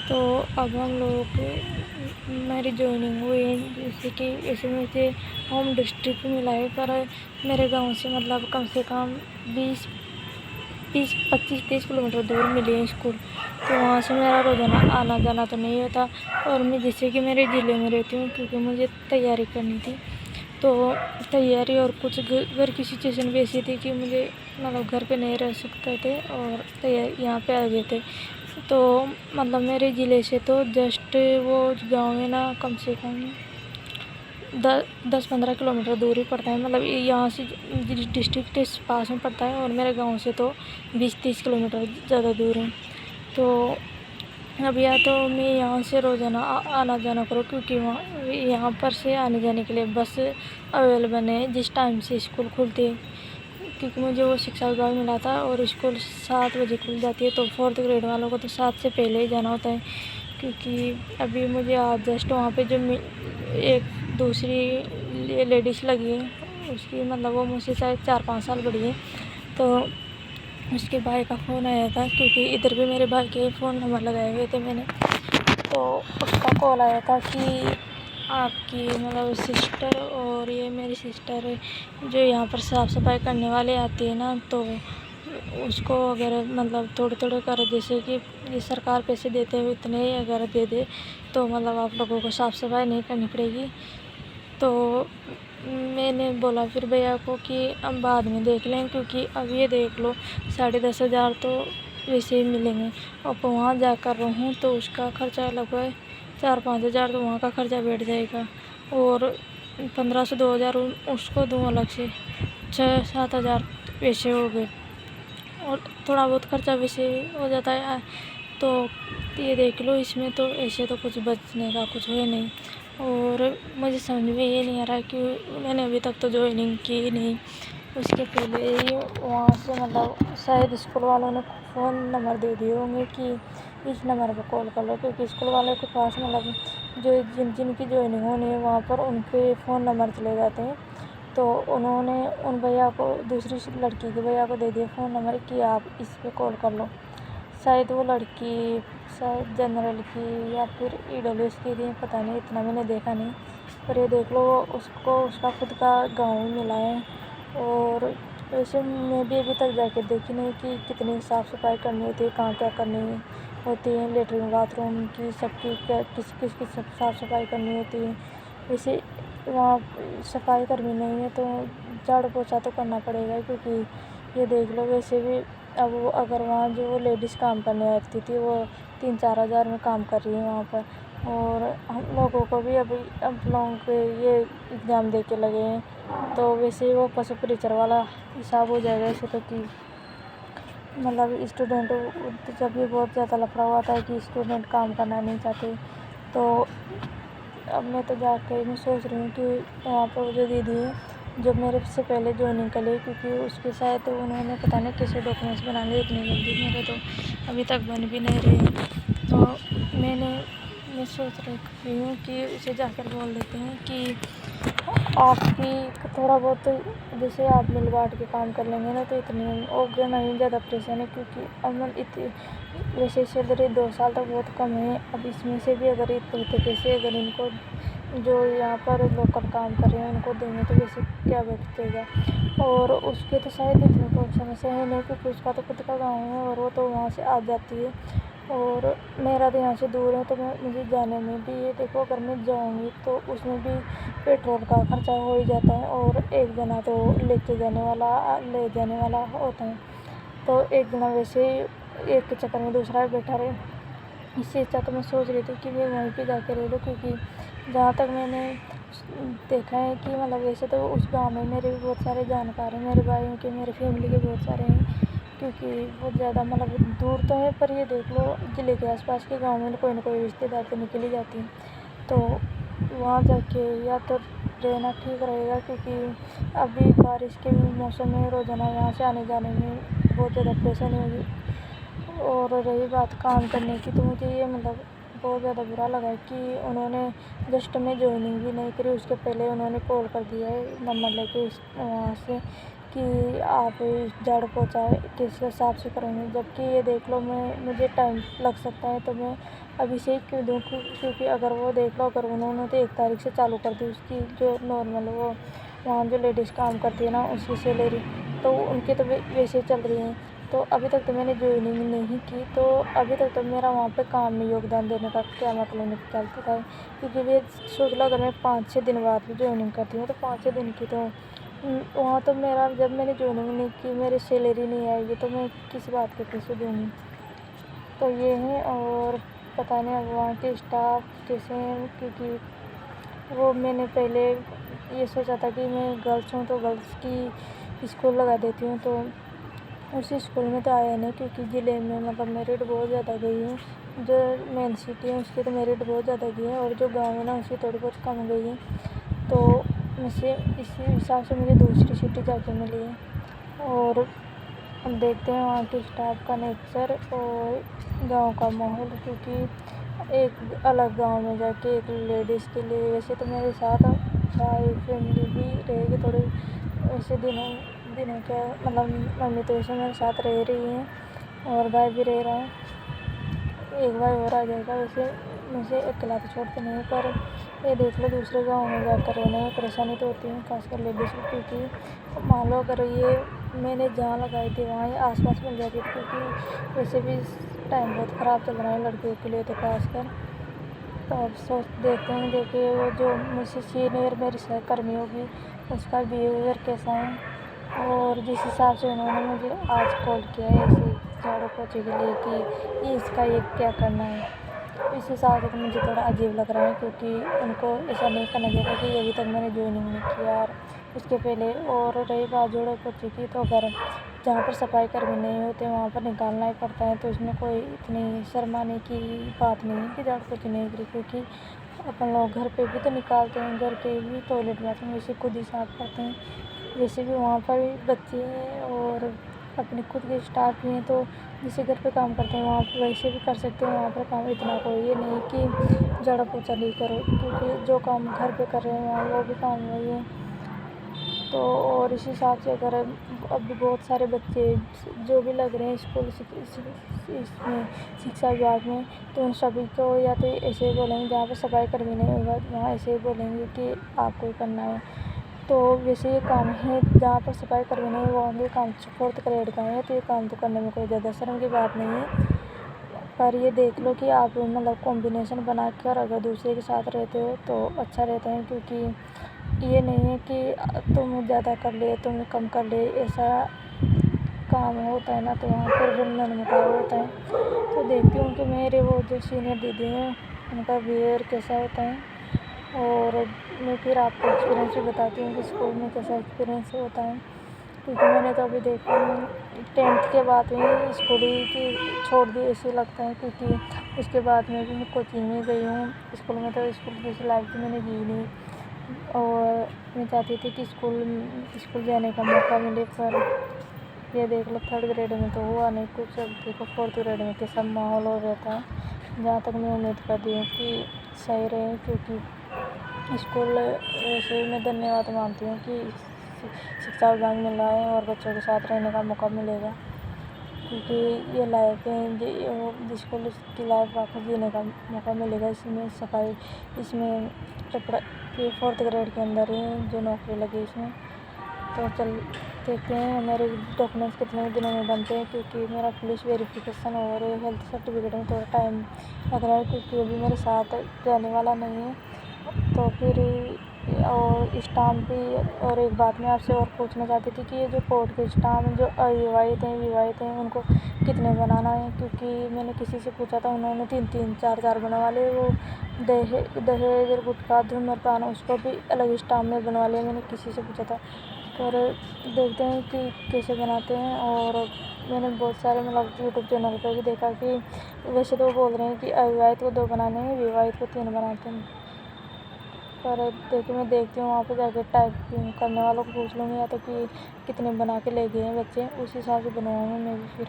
तो अब हम लोगों की मेरी जॉइनिंग हुई है, जैसे कि ऐसे मुझे होम डिस्ट्रिक्ट मिला है, पर मेरे गांव से मतलब कम से कम 20 25 30 किलोमीटर दूर मिली है स्कूल। तो वहाँ से मेरा रोज़ाना आना जाना तो नहीं होता। और मैं जैसे कि मेरे ज़िले में रहती हूँ, क्योंकि मुझे तैयारी करनी थी, तो तैयारी और कुछ घर की सिचुएशन भी ऐसी थी कि मुझे मतलब घर पे नहीं रह सकते थे और तैयार यहाँ पे आ गए थे। तो मतलब मेरे ज़िले से तो जस्ट वो गांव है ना, कम से कम 10 15 किलोमीटर दूर ही पड़ता है। मतलब यहाँ से डिस्ट्रिक्ट पास में पड़ता है और मेरे गांव से तो 20 30 किलोमीटर ज़्यादा दूर है। तो अब या तो मैं यहाँ से रोज़ाना आना जाना करूँ, क्योंकि वहाँ यहाँ पर से आने जाने के लिए बस अवेलेबल है जिस टाइम से स्कूल खुलती है, क्योंकि मुझे वो शिक्षा विभाग मिला था और स्कूल 7 बजे खुल जाती है। तो 4th ग्रेड वालों को तो 7 से पहले ही जाना होता है, क्योंकि अभी मुझे आज जस्ट वहाँ पे जो एक दूसरी लेडीज़ लगी है, उसकी मतलब वो मुझसे शायद 4 5 साल बड़ी है। तो उसके भाई का फ़ोन आया था, क्योंकि इधर भी मेरे भाई के फ़ोन नंबर लगाए हुए थे मैंने। तो उसका कॉल आया था कि आपकी मतलब सिस्टर और ये मेरी सिस्टर जो यहाँ पर साफ़ सफाई करने वाले आते हैं ना, तो उसको अगर मतलब थोड़े थोड़े कर, जैसे कि ये सरकार पैसे देते हैं इतने ही अगर दे दे, तो मतलब आप लोगों को साफ़ सफाई नहीं करनी पड़ेगी। तो मैंने बोला फिर भैया को कि हम बाद में देख लें, क्योंकि अब ये देख लो 10,500 तो वैसे ही मिलेंगे। और वहाँ जाकर रहूँ तो उसका खर्चा लगभग 4 5 हज़ार, तो वहाँ का खर्चा बैठ जाएगा। और 15 से 2 हज़ार उसको दूँ अलग से, 6 7 हज़ार वैसे हो गए। और थोड़ा बहुत खर्चा वैसे हो जाता है। तो ये देख लो, इसमें तो ऐसे तो कुछ बचने का कुछ है नहीं। और मुझे समझ में ये नहीं आ रहा कि मैंने अभी तक तो ज्वाइनिंग की नहीं, उसके पहले ही वहाँ से मतलब शायद स्कूल वालों ने फ़ोन नंबर दे दिए होंगे कि इस नंबर पर कॉल कर लो, क्योंकि स्कूल वालों के पास मतलब जो जिनकी ज्वाइनिंग होनी है वहाँ पर उनके फ़ोन नंबर चले जाते हैं। तो उन्होंने उन भैया को, दूसरी लड़की के भैया को दे दिया फ़ोन नंबर कि आप इस पर कॉल कर लो। शायद वो लड़की शायद जनरल की या फिर EWS की थी, पता नहीं, इतना मैंने देखा नहीं। पर ये देख लो, उसको उसका खुद का गांव ही मिला है। और वैसे मैं भी अभी तक जाके देखी नहीं कि कितनी साफ़ सफाई करनी होती है, कहाँ क्या करनी होती है, लेटरिन बाथरूम की सबकी क्या किस किस की सब साफ़ सफाई करनी होती है। वैसे वहाँ सफाई कर्मी नहीं है, तो झाड़ू पोछा तो करना पड़ेगा, क्योंकि ये देख लो वैसे भी अब वो अगर वहाँ जो वो लेडीज़ काम करने आती थी वो 3 4 हज़ार में काम कर रही है वहाँ पर। और हम लोगों को भी अभी अब लोगों के ये एग्ज़ाम दे के लगे हैं, तो वैसे ही वो पशु परिचर वाला हिसाब हो जाएगा ऐसे तो। कि मतलब स्टूडेंट जब भी बहुत ज़्यादा लफड़ा हुआ था कि स्टूडेंट काम करना नहीं चाहते, तो अब मैं तो जाके मैं सोच रही हूँ कि वहाँ पर जो दीदी है जो मेरे से पहले ज्वाइनिंग कर ली, क्योंकि उसके शायद तो उन्होंने पता नहीं कैसे डॉक्यूमेंट्स बना लिए इतनी जल्दी, मेरे तो अभी तक बन भी नहीं रहे हैं। तो मैं सोच रही हूँ कि उसे जाकर बोल देते हैं कि आपकी थोड़ा बहुत जैसे आप मिल बांट के काम कर लेंगे ना, तो इतनी और नहीं ज़्यादा प्रेशर है, क्योंकि अमन वैसे सैलरी 2 साल तक बहुत कम है। अब इसमें से भी अगर इतने पैसे अगर इनको जो यहाँ पर लोकल काम कर रहे हैं उनको देंगे तो वैसे क्या बचेगा। और उसके तो शायद इतनी कोई समस्या है नहीं, क्योंकि उसका तो खुद का गाँव है और वो तो वहाँ से आ जाती है। और मेरा तो यहाँ से दूर है, तो मुझे जाने में भी ये देखो, अगर मैं जाऊँगी तो उसमें भी पेट्रोल का खर्चा हो ही जाता है, और एक जना तो ले जाने वाला होता है। तो एक जना वैसे ही एक के चक्कर में दूसरा बैठा रहे। इससे अच्छा तो मैं सोच रही थी कि मैं वहीं पे जाके रह लूँ, क्योंकि जहाँ तक मैंने देखा है कि मतलब वैसे तो उस गांव में मेरे भी बहुत सारे जानकार हैं, मेरे भाइयों के, मेरे फैमिली के बहुत सारे हैं, क्योंकि बहुत ज़्यादा मतलब दूर तो है, पर ये देख लो ज़िले के आसपास के गांव में कोई ना कोई रिश्तेदार तो निकल ही जाती हैं। तो वहाँ जाके या तो रहना ठीक रहेगा, क्योंकि अभी बारिश के मौसम में रोज़ाना यहाँ से आने जाने में बहुत ज़्यादा परेशानी होगी। और रही बात काम करने की, तो मुझे ये मतलब बहुत ज़्यादा बुरा लगा कि उन्होंने जस्ट में ज्वाइनिंग भी नहीं करी, उसके पहले उन्होंने कॉल कर दिया है नंबर लेके वहाँ से कि आप झाड़ू पोछा किस हिसाब से करेंगे, जबकि ये देख लो मुझे टाइम लग सकता है, तो मैं अभी से ही क्यों दूँ? क्योंकि अगर वो देख लो, अगर उन्होंने तो 1 तारीख से चालू कर दी उसकी जो नॉर्मल वो वहाँ जो लेडीज़ काम करती है ना उसकी सैलरी, तो उनकी तो वैसे ही चल रही हैं। तो अभी तक तो मैंने जॉइनिंग नहीं की, तो अभी तक तो मेरा वहाँ पे काम में योगदान देने का क्या मतलब निकलता था, क्योंकि वे सोच लो अगर मैं 5-6 दिन बाद भी जॉइनिंग करती हूँ तो 5-6 दिन की तो वहाँ तो मेरा जब मैंने जॉइनिंग नहीं की मेरी सैलरी नहीं आएगी, तो मैं किस बात के पैसे दूँगी। तो ये है, और पता नहीं अब वहाँ के स्टाफ कैसे हैं, क्योंकि वो मैंने पहले ये सोचा था कि मैं गर्ल्स हूँ तो गर्ल्स की स्कूल लगा देती हूँ, तो उसी स्कूल में तो आया नहीं, क्योंकि ज़िले में मतलब मेरिट बहुत ज़्यादा गई है। जो मेन सिटी है उसकी तो मेरिट बहुत ज़्यादा गई है, और जो गाँव है ना उसकी थोड़ी बहुत कम गई है। तो मुझे इसी हिसाब से मुझे दूसरी सिटी जाके मिली है। और हम देखते हैं वहाँ के स्टाफ का नेचर और गांव का माहौल, क्योंकि एक अलग गांव में जाके एक लेडीज़ के लिए, वैसे तो मेरे साथ भाई फैमिली भी रहेगी थोड़े वैसे दिनों का, मतलब मम्मी तो वैसे मेरे साथ रह रही हैं और भाई भी रह रहा है, एक भाई और आ जाएगा। वैसे मुझे अकेला तो छोड़ते नहीं, पर ये देख लो दूसरे गाँव में जाकर रहने में परेशानी तो होती है, खासकर लेडीज़ को, क्योंकि मान लो अगर ये मैंने जहाँ लगाई थी वहाँ ही आसपास मिल जाती थी, क्योंकि वैसे भी टाइम बहुत ख़राब चल रहा है लड़कियों के लिए तो खासकर। तो अब सोच देखते हैं, देखिए वो जो मुझसे सीनियर मेरी सहकर्मी होगी उसका बिहेवियर कैसा है, और जिस हिसाब से उन्होंने मुझे आज कॉल किया है ऐसे झाड़ू पोछे के लिए कि ये क्या करना है, इस हिसाब से तो मुझे थोड़ा अजीब लग रहा है, क्योंकि उनको ऐसा नहीं करना चाहिए कि अभी तक मैंने जॉइनिंग नहीं किया और उसके पहले। और रही बात झाड़ू पोछे की, तो अगर जहाँ पर सफाई कर्मी नहीं होते वहाँ पर निकालना ही पड़ता है, तो इसमें कोई इतनी शर्माने की बात नहीं है कि झाड़ू पोछे नहीं करी, क्योंकि अपन लोग घर पे भी तो निकालते हैं, घर के भी टॉयलेट बाथरूम वैसे खुद ही साफ़ करते हैं। वैसे भी वहाँ पर बच्चे हैं और अपने खुद के स्टाफ भी हैं, तो जैसे घर पे काम करते हैं वहाँ पर वैसे भी कर सकते हैं वहाँ पर काम, इतना कोई ये नहीं कि झाड़ू पोछा नहीं करो, क्योंकि जो काम घर पे कर रहे हैं वहाँ वो भी काम वही है। तो और इस हिसाब से अगर अब बहुत सारे बच्चे जो भी लग रहे हैं स्कूल इसमें शिक्षा विभाग में, तो उन सभी को या तो ऐसे ही बोलेंगे, जहाँ पर सफाई कर्मी नहीं होगा वहाँ ऐसे ही बोलेंगे कि आपको ही करना है। तो वैसे ये काम है जहाँ पर सफाई कर्मी नहीं वो होंगे, काम 4th ग्रेड का है, तो ये काम तो करने में कोई ज़्यादा शर्म की बात नहीं है। पर ये देख लो कि आप मतलब कॉम्बिनेशन बना कर अगर दूसरे के साथ रहते हो तो अच्छा रहता है, क्योंकि ये नहीं है कि तुम ज़्यादा कर ले तुम कम कर ले, ऐसा काम होता है ना, तो वहाँ पर फिर मनमुटाव होता है। तो देखती हूँ कि मेरे वो जो सीनियर दीदी हैं उनका बिहेवियर कैसा होता है, और मैं फिर आपको एक्सपीरियंस भी बताती हूँ कि स्कूल में कैसा एक्सपीरियंस होता है, क्योंकि मैंने तो अभी देखा 10th के बाद में स्कूल ही की छोड़ दी ऐसे लगता है, क्योंकि उसके बाद में भी मैं कोचिंग में गई हूँ। स्कूल में तो स्कूल जैसी लाइफ तो मैंने जी नहीं, और मैं चाहती थी कि स्कूल जाने का मौका मिले, पर ये देख लो 3rd ग्रेड में तो हुआ नहीं कुछ। अब देखो 4th ग्रेड में कैसा माहौल हो रहता है, जहाँ तक मैं उम्मीद करती हूँ कि सही रहे, क्योंकि स्कूल वैसे मैं धन्यवाद मानती हूँ कि शिक्षा विभाग मिल रहा है और बच्चों के साथ रहने का मौका मिलेगा, क्योंकि ये लाइफ है स्कूल की लाइफ वापस जीने का मौका मिलेगा। इसमें सफाई इसमें कपड़ा ये 4th ग्रेड के अंदर ही जो नौकरी लगी इसमें। तो चल देखते हैं मेरे डॉक्यूमेंट्स कितने दिनों में बनते हैं, क्योंकि मेरा पुलिस वेरिफिकेशन और हेल्थ सर्टिफिकेट में थोड़ा टाइम लग रहा है, क्योंकि अभी मेरे साथ जाने वाला नहीं है। तो फिर और स्टाम्प भी, और एक बात मैं आपसे और पूछना चाहती थी कि ये जो कोर्ट के स्टाम्प जो अविवाहित हैं विवाहित हैं उनको कितने बनाना है, क्योंकि मैंने किसी से पूछा था उन्होंने 3-3 4-4 बनवा लिए। वो दहेज गुटखा धूम्रपान उसको भी अलग स्टाम्प में बनवा लिया, मैंने किसी से पूछा था। पर देखते हैं कि कैसे बनाते हैं। और मैंने बहुत सारे मतलब यूट्यूब चैनल पर भी देखा कि वैसे तो वो बोल रहे हैं कि अविवाहित को 2 बनाने हैं, विवाहित को 3 बनाते हैं। पर देखिए मैं देखती हूँ वहाँ पे जाके टाइपिंग करने वालों को पूछ लूँगी, या तो कि कितने बना के ले गए हैं बच्चे, उस हिसाब से बनवाऊँगी मैं भी फिर।